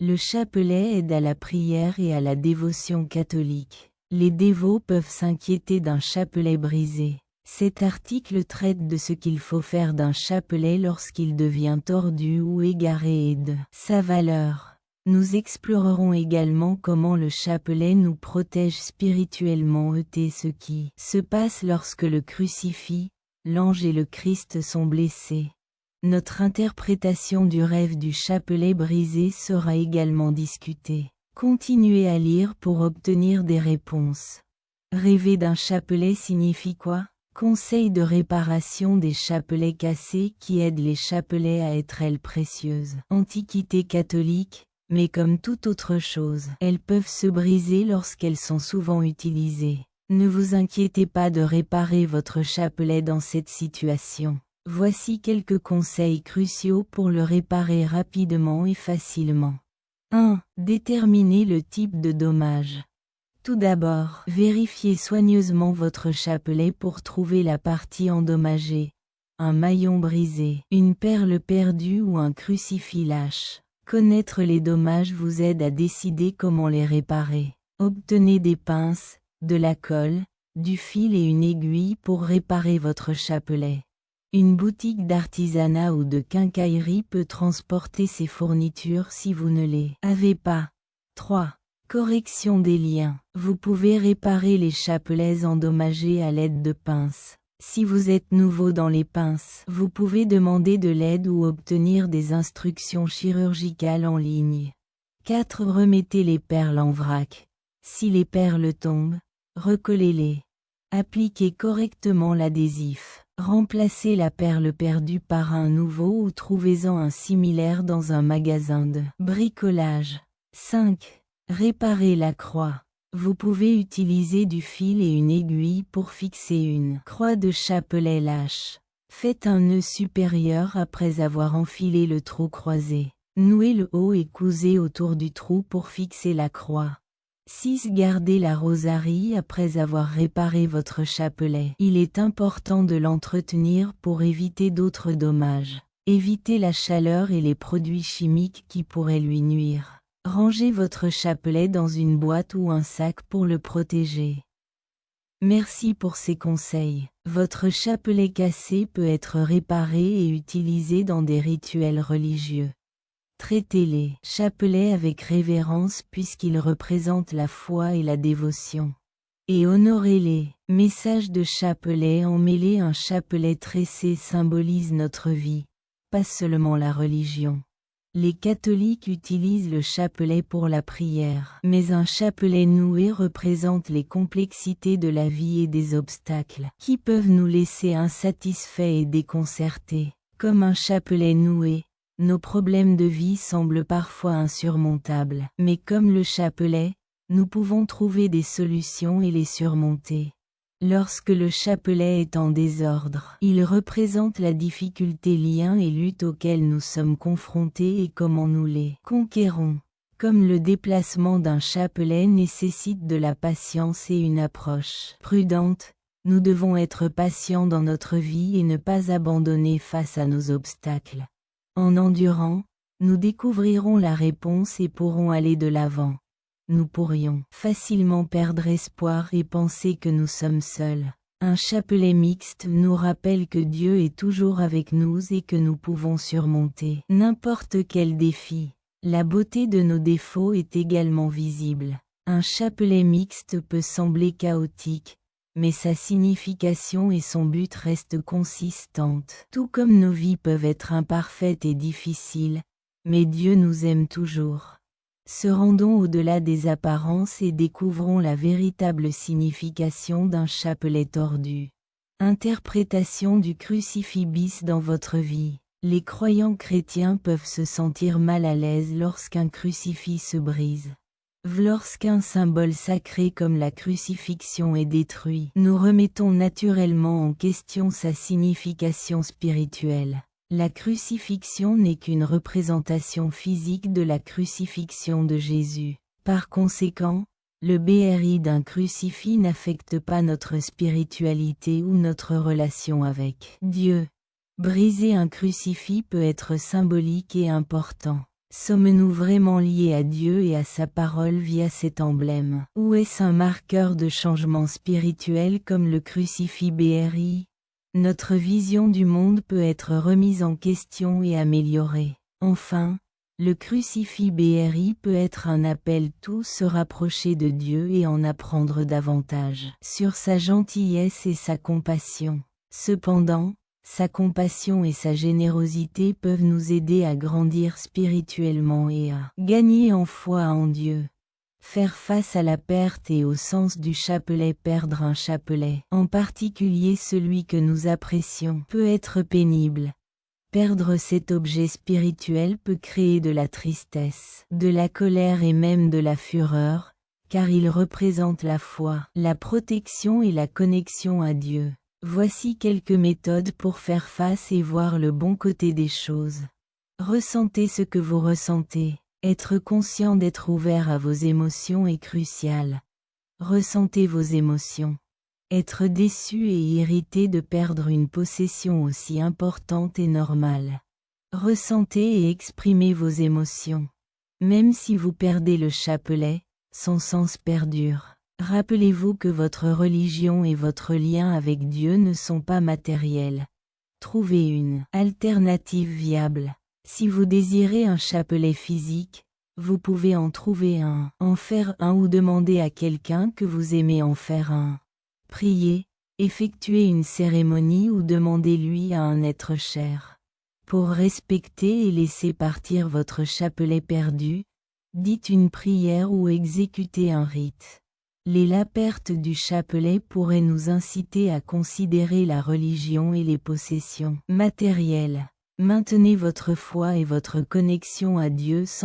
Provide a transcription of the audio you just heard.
Le chapelet aide à la prière et à la dévotion catholique. Les dévots peuvent s'inquiéter d'un chapelet brisé. Cet article traite de ce qu'il faut faire d'un chapelet lorsqu'il devient tordu ou égaré et de sa valeur. Nous explorerons également comment le chapelet nous protège spirituellement et ce qui se passe lorsque le crucifix, l'ange et le Christ sont blessés. Notre interprétation du rêve du chapelet brisé sera également discutée. Continuez à lire pour obtenir des réponses. Rêver d'un chapelet signifie quoi? Conseil de réparation des chapelets cassés qui aident les chapelets à être elles précieuses. Antiquité catholique, mais comme toute autre chose, elles peuvent se briser lorsqu'elles sont souvent utilisées. Ne vous inquiétez pas de réparer votre chapelet dans cette situation. Voici quelques conseils cruciaux pour le réparer rapidement et facilement. 1. Déterminez le type de dommage. Tout d'abord, vérifiez soigneusement votre chapelet pour trouver la partie endommagée, un maillon brisé, une perle perdue ou un crucifix lâche. Connaître les dommages vous aide à décider comment les réparer. Obtenez des pinces, de la colle, du fil et une aiguille pour réparer votre chapelet. Une boutique d'artisanat ou de quincaillerie peut transporter ces fournitures si vous ne les avez pas. 3. Correction des liens. Vous pouvez réparer les chapelets endommagés à l'aide de pinces. Si vous êtes nouveau dans les pinces, vous pouvez demander de l'aide ou obtenir des instructions chirurgicales en ligne. 4. Remettez les perles en vrac. Si les perles tombent, recollez-les. Appliquez correctement l'adhésif. Remplacez la perle perdue par un nouveau ou trouvez-en un similaire dans un magasin de bricolage. 5. Réparez la croix. Vous pouvez utiliser du fil et une aiguille pour fixer une croix de chapelet lâche. Faites un nœud supérieur après avoir enfilé le trou croisé. Nouez le haut et cousez autour du trou pour fixer la croix. 6. Gardez la rosarie après avoir réparé votre chapelet. Il est important de l'entretenir pour éviter d'autres dommages. Évitez la chaleur et les produits chimiques qui pourraient lui nuire. Rangez votre chapelet dans une boîte ou un sac pour le protéger. Merci pour ces conseils. Votre chapelet cassé peut être réparé et utilisé dans des rituels religieux. Traitez les chapelets avec révérence puisqu'ils représentent la foi et la dévotion. Et honorez-les. Message de chapelet emmêlé. Un chapelet tressé symbolise notre vie, pas seulement la religion. Les catholiques utilisent le chapelet pour la prière, mais un chapelet noué représente les complexités de la vie et des obstacles qui peuvent nous laisser insatisfaits et déconcertés. Comme un chapelet noué, nos problèmes de vie semblent parfois insurmontables, mais comme le chapelet, nous pouvons trouver des solutions et les surmonter. Lorsque le chapelet est en désordre, il représente la difficulté, liens et luttes auxquelles nous sommes confrontés et comment nous les conquérons. Comme le déplacement d'un chapelet nécessite de la patience et une approche prudente, nous devons être patients dans notre vie et ne pas abandonner face à nos obstacles. En endurant, nous découvrirons la réponse et pourrons aller de l'avant. Nous pourrions facilement perdre espoir et penser que nous sommes seuls. Un chapelet mixte nous rappelle que Dieu est toujours avec nous et que nous pouvons surmonter n'importe quel défi. La beauté de nos défauts est également visible. Un chapelet mixte peut sembler chaotique, mais sa signification et son but restent consistantes. Tout comme nos vies peuvent être imparfaites et difficiles, mais Dieu nous aime toujours. Se rendons au-delà des apparences et découvrons la véritable signification d'un chapelet tordu. Interprétation du crucifix dans votre vie. Les croyants chrétiens peuvent se sentir mal à l'aise lorsqu'un crucifix se brise. Lorsqu'un symbole sacré comme la crucifixion est détruit, nous remettons naturellement en question sa signification spirituelle. La crucifixion n'est qu'une représentation physique de la crucifixion de Jésus. Par conséquent, le BRI d'un crucifix n'affecte pas notre spiritualité ou notre relation avec Dieu. Briser un crucifix peut être symbolique et important. Sommes-nous vraiment liés à Dieu et à sa parole via cet emblème? Ou est-ce un marqueur de changement spirituel comme le crucifix BRI? Notre vision du monde peut être remise en question et améliorée. Enfin, le crucifix BRI peut être un appel tous se rapprocher de Dieu et en apprendre davantage sur sa gentillesse et sa compassion. Cependant, sa compassion et sa générosité peuvent nous aider à grandir spirituellement et à gagner en foi en Dieu. Faire face à la perte et au sens du chapelet. Perdre un chapelet, en particulier celui que nous apprécions, peut être pénible. Perdre cet objet spirituel peut créer de la tristesse, de la colère et même de la fureur, car il représente la foi, la protection et la connexion à Dieu. Voici quelques méthodes pour faire face et voir le bon côté des choses. Ressentez ce que vous ressentez. Être conscient d'être ouvert à vos émotions est crucial. Ressentez vos émotions. Être déçu et irrité de perdre une possession aussi importante est normal. Ressentez et exprimez vos émotions. Même si vous perdez le chapelet, son sens perdure. Rappelez-vous que votre religion et votre lien avec Dieu ne sont pas matériels. Trouvez une alternative viable. Si vous désirez un chapelet physique, vous pouvez en trouver un, en faire un ou demander à quelqu'un que vous aimez en faire un. Priez, effectuez une cérémonie ou demandez-lui à un être cher. Pour respecter et laisser partir votre chapelet perdu, dites une prière ou exécutez un rite. La perte du chapelet pourrait nous inciter à considérer la religion et les possessions matérielles. Maintenez votre foi et votre connexion à Dieu sans